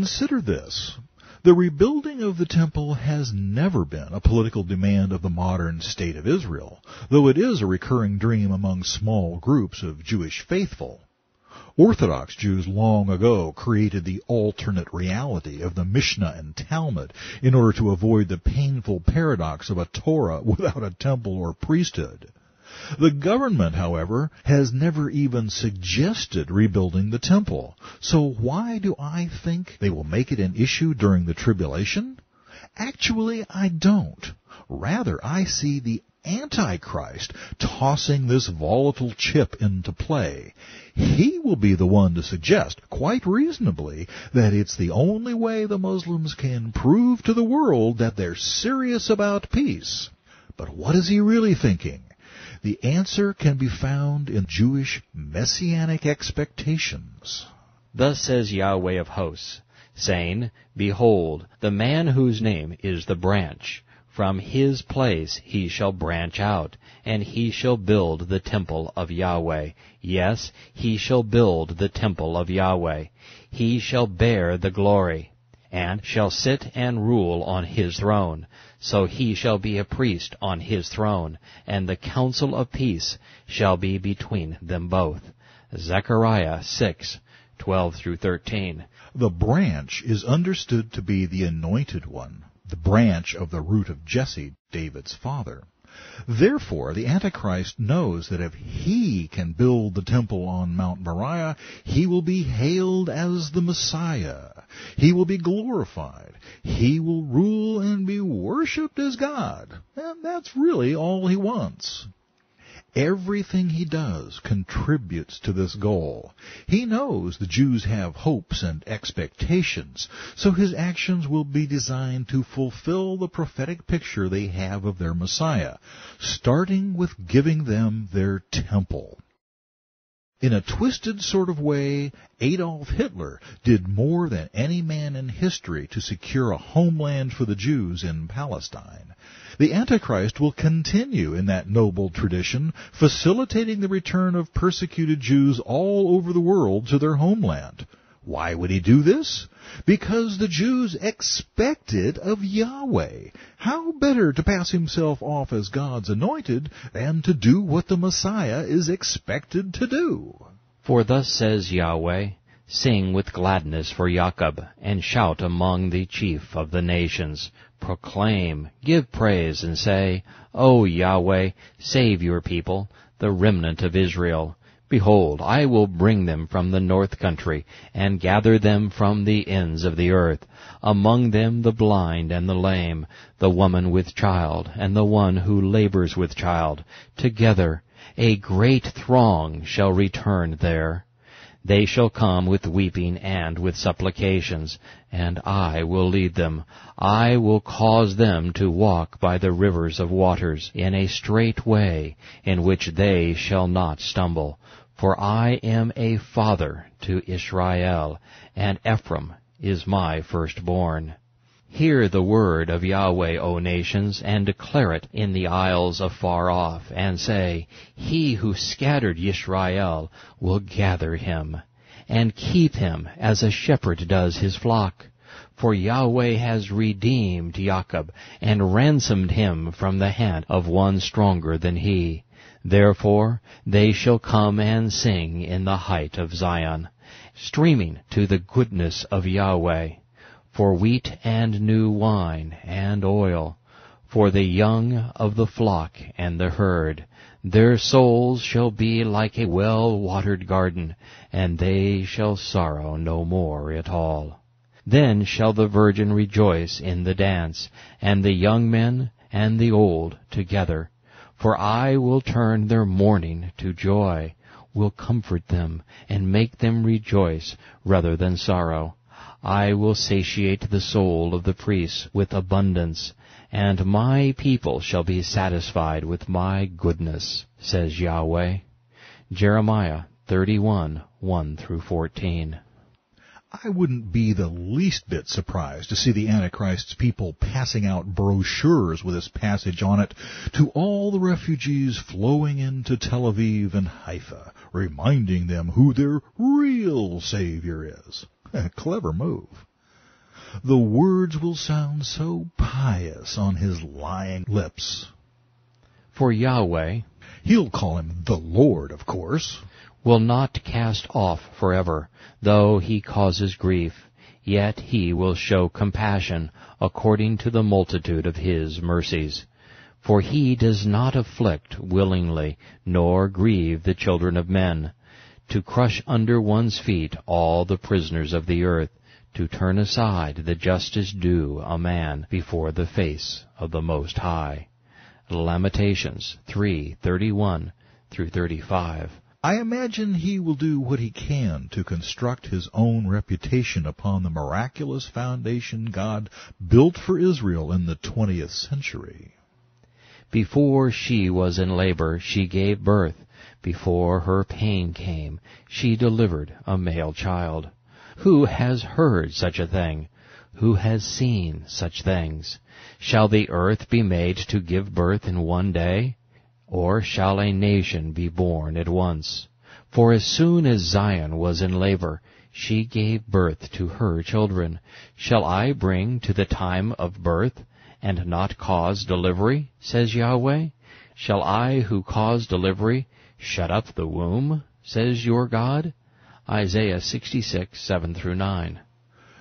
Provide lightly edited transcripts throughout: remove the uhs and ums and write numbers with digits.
Consider this. The rebuilding of the temple has never been a political demand of the modern state of Israel, though it is a recurring dream among small groups of Jewish faithful. Orthodox Jews long ago created the alternate reality of the Mishnah and Talmud in order to avoid the painful paradox of a Torah without a temple or priesthood. The government, however, has never even suggested rebuilding the temple. So why do I think they will make it an issue during the tribulation? Actually, I don't. Rather, I see the Antichrist tossing this volatile chip into play. He will be the one to suggest, quite reasonably, that it's the only way the Muslims can prove to the world that they're serious about peace. But what is he really thinking? The answer can be found in Jewish messianic expectations. Thus says Yahweh of hosts, saying, Behold, the man whose name is the branch, from his place he shall branch out, and he shall build the temple of Yahweh. Yes, he shall build the temple of Yahweh. He shall bear the glory, and shall sit and rule on his throne. So he shall be a priest on his throne, and the counsel of peace shall be between them both. Zechariah 6:12-13. The branch is understood to be the anointed one, the branch of the root of Jesse, David's father. Therefore, the Antichrist knows that if he can build the temple on Mount Moriah, he will be hailed as the Messiah. He will be glorified. He will rule and be worshipped as God. And that's really all he wants. Everything he does contributes to this goal. He knows the Jews have hopes and expectations, so his actions will be designed to fulfill the prophetic picture they have of their Messiah, starting with giving them their temple. In a twisted sort of way, Adolf Hitler did more than any man in history to secure a homeland for the Jews in Palestine. The Antichrist will continue in that noble tradition, facilitating the return of persecuted Jews all over the world to their homeland. Why would he do this? Because the Jews expect it of Yahweh. How better to pass himself off as God's anointed than to do what the Messiah is expected to do? For thus says Yahweh, Sing with gladness for Jacob, and shout among the chief of the nations. Proclaim, give praise, and say, O Yahweh, save your people, the remnant of Israel. Behold, I will bring them from the north country, and gather them from the ends of the earth, among them the blind and the lame, the woman with child, and the one who labors with child. Together a great throng shall return there. They shall come with weeping and with supplications, and I will lead them. I will cause them to walk by the rivers of waters in a straight way, in which they shall not stumble. For I am a father to Israel, and Ephraim is my firstborn. Hear the word of Yahweh, O nations, and declare it in the isles afar off, and say, He who scattered Yisrael will gather him, and keep him as a shepherd does his flock. For Yahweh has redeemed Jacob, and ransomed him from the hand of one stronger than he. Therefore they shall come and sing in the height of Zion, streaming to the goodness of Yahweh, for wheat and new wine and oil, for the young of the flock and the herd. Their souls shall be like a well-watered garden, and they shall sorrow no more at all. Then shall the virgin rejoice in the dance, and the young men and the old together. For I will turn their mourning to joy, will comfort them, and make them rejoice rather than sorrow. I will satiate the soul of the priests with abundance, and my people shall be satisfied with my goodness, says Yahweh. Jeremiah 31:1-14. I wouldn't be the least bit surprised to see the Antichrist's people passing out brochures with this passage on it to all the refugees flowing into Tel Aviv and Haifa, reminding them who their real Savior is. A clever move. the words will sound so pious on his lying lips. For Yahweh, He'll call him the Lord, of course, will not cast off forever, though he causes grief, yet he will show compassion according to the multitude of his mercies. For he does not afflict willingly, nor grieve the children of men, to crush under one's feet all the prisoners of the earth, to turn aside the justice due a man before the face of the Most High. Lamentations 3:31 through 35. I imagine he will do what he can to construct his own reputation upon the miraculous foundation God built for Israel in the 20th century. Before she was in labor, she gave birth. Before her pain came, she delivered a male child. Who has heard such a thing? Who has seen such things? Shall the earth be made to give birth in one day? Or shall a nation be born at once? For as soon as Zion was in labor, she gave birth to her children. Shall I bring to the time of birth, and not cause delivery, says Yahweh? Shall I, who cause delivery, shut up the womb, says your God? Isaiah 66:7 through 9.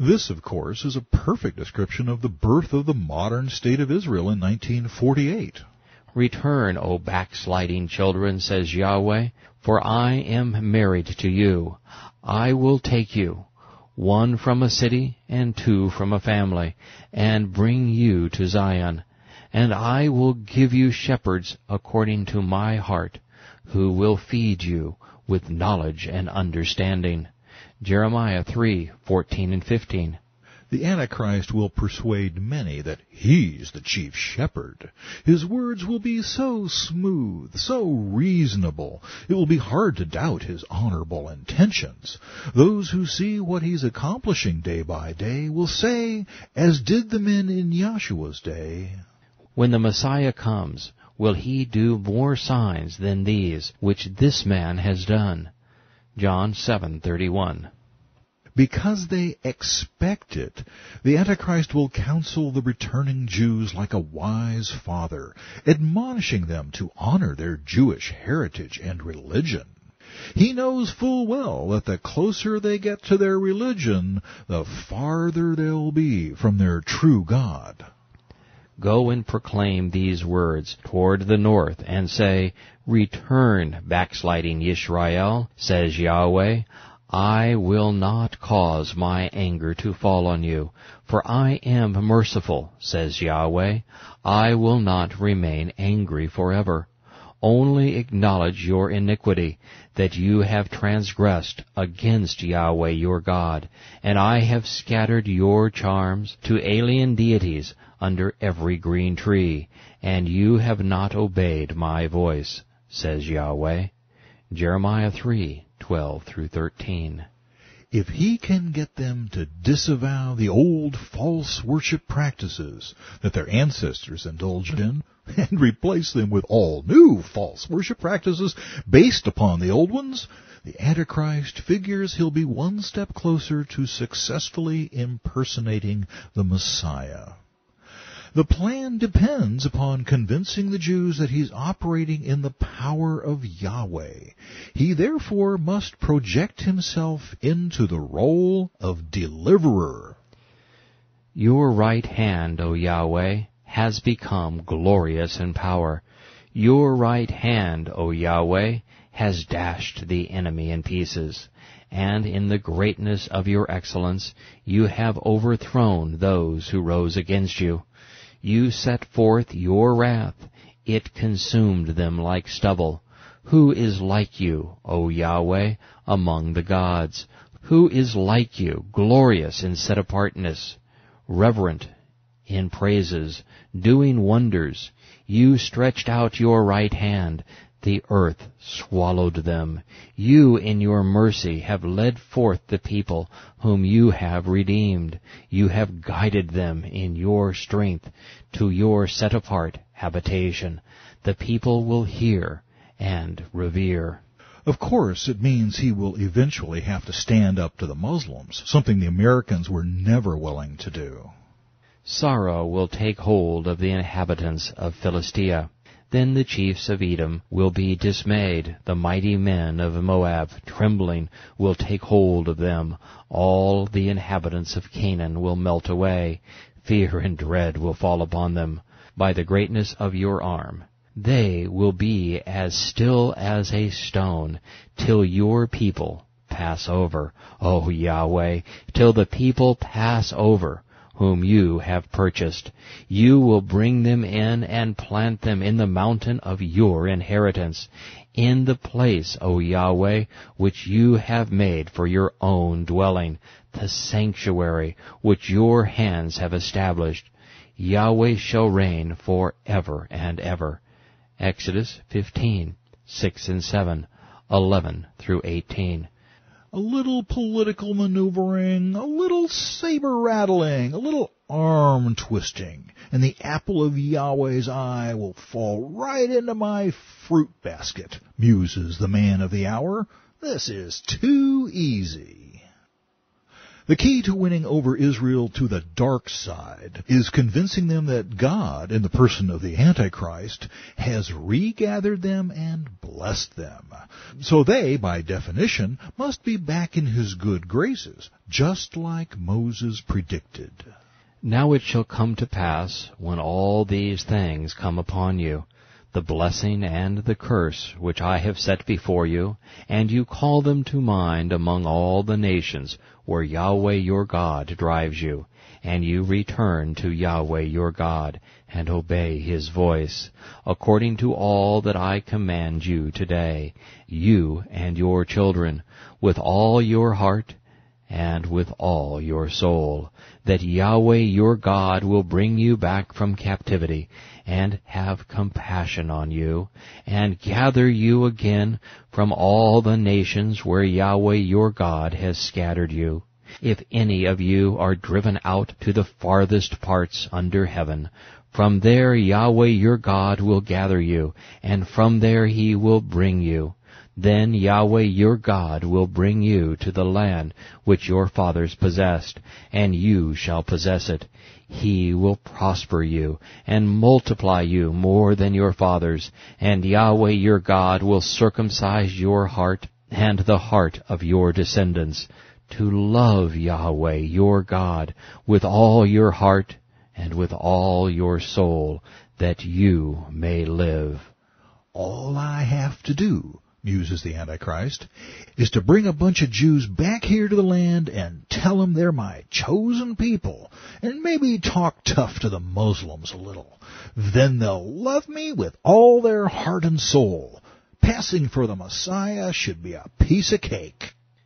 This, of course, is a perfect description of the birth of the modern state of Israel in 1948. Return, O backsliding children, says Yahweh, for I am married to you. I will take you, one from a city and two from a family, and bring you to Zion. And I will give you shepherds according to my heart, who will feed you with knowledge and understanding. Jeremiah 3:14 and 15. The Antichrist will persuade many that he's the chief shepherd. His words will be so smooth, so reasonable, it will be hard to doubt his honorable intentions. Those who see what he's accomplishing day by day will say, as did the men in Yahshua's day, When the Messiah comes, will he do more signs than these which this man has done? John 7:31. Because they expect it, the Antichrist will counsel the returning Jews like a wise father, admonishing them to honor their Jewish heritage and religion. He knows full well that the closer they get to their religion, the farther they'll be from their true God. Go and proclaim these words toward the north, and say, Return, backsliding Yisrael, says Yahweh. I will not cause my anger to fall on you, for I am merciful, says Yahweh. I will not remain angry forever. Only acknowledge your iniquity, that you have transgressed against Yahweh your God, and I have scattered your charms to alien deities under every green tree, and you have not obeyed my voice, says Yahweh. Jeremiah 3:12 through 13. If he can get them to disavow the old false worship practices that their ancestors indulged in, and replace them with all new false worship practices based upon the old ones, the Antichrist figures he'll be one step closer to successfully impersonating the Messiah. The plan depends upon convincing the Jews that he's operating in the power of Yahweh. He therefore must project himself into the role of deliverer. Your right hand, O Yahweh, has become glorious in power. Your right hand, O Yahweh, has dashed the enemy in pieces. And in the greatness of your excellence, you have overthrown those who rose against you. You set forth your wrath. It consumed them like stubble. Who is like you, O Yahweh, among the gods? Who is like you, glorious in set-apartness, reverent in praises, doing wonders? You stretched out your right hand. The earth swallowed them. You in your mercy have led forth the people whom you have redeemed. You have guided them in your strength to your set-apart habitation. The people will hear and revere. Of course, it means he will eventually have to stand up to the Muslims, something the Americans were never willing to do. Sorrow will take hold of the inhabitants of Philistia. Then the chiefs of Edom will be dismayed. The mighty men of Moab, trembling, will take hold of them. All the inhabitants of Canaan will melt away. Fear and dread will fall upon them by the greatness of your arm. They will be as still as a stone till your people pass over, O Yahweh, till the people pass over, whom you have purchased. You will bring them in and plant them in the mountain of your inheritance, in the place, O Yahweh, which you have made for your own dwelling, the sanctuary which your hands have established. Yahweh shall reign for ever and ever. Exodus 15, 6 and 7, 11 through 18. A little political maneuvering, a little saber-rattling, a little arm-twisting, and the apple of Yahweh's eye will fall right into my fruit basket, muses the man of the hour. This is too easy. The key to winning over Israel to the dark side is convincing them that God, in the person of the Antichrist, has regathered them and blessed them. So they, by definition, must be back in his good graces, just like Moses predicted. Now it shall come to pass, when all these things come upon you, the blessing and the curse which I have set before you, and you call them to mind among all the nations where Yahweh your God drives you, and you return to Yahweh your God, and obey his voice, according to all that I command you today, you and your children, with all your heart and with all your soul, that Yahweh your God will bring you back from captivity, and have compassion on you, and gather you again from all the nations where Yahweh your God has scattered you. If any of you are driven out to the farthest parts under heaven, from there Yahweh your God will gather you, and from there he will bring you. Then Yahweh your God will bring you to the land which your fathers possessed, and you shall possess it. He will prosper you, and multiply you more than your fathers, and Yahweh your God will circumcise your heart and the heart of your descendants, to love Yahweh your God with all your heart and with all your soul, that you may live. All I have to do, muses the Antichrist, is to bring a bunch of Jews back here to the land and tell them they're my chosen people, and maybe talk tough to the Muslims a little. Then they'll love me with all their heart and soul. Passing for the Messiah should be a piece of cake.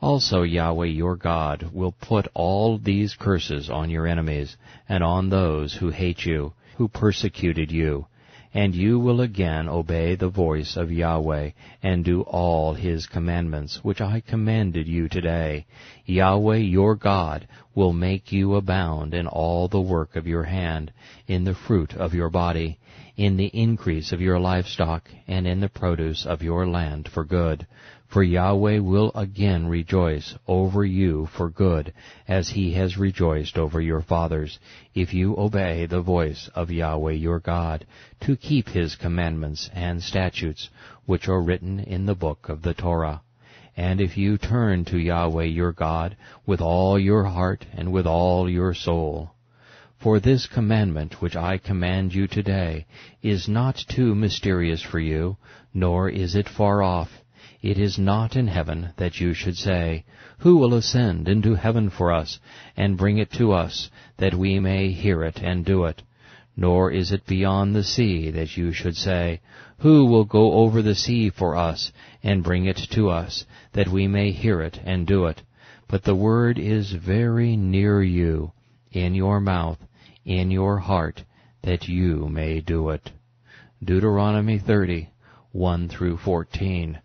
Also Yahweh your God will put all these curses on your enemies, and on those who hate you, who persecuted you. And you will again obey the voice of Yahweh, and do all his commandments, which I commanded you today. Yahweh your God will make you abound in all the work of your hand, in the fruit of your body, in the increase of your livestock, and in the produce of your land for good. For Yahweh will again rejoice over you for good, as he has rejoiced over your fathers, if you obey the voice of Yahweh your God, to keep his commandments and statutes, which are written in the book of the Torah. And if you turn to Yahweh your God with all your heart and with all your soul. For this commandment which I command you today is not too mysterious for you, nor is it far off. It is not in heaven, that you should say, Who will ascend into heaven for us, and bring it to us, that we may hear it and do it? Nor is it beyond the sea, that you should say, Who will go over the sea for us, and bring it to us, that we may hear it and do it? But the word is very near you, in your mouth, in your heart, that you may do it. Deuteronomy 30, 1 through 14.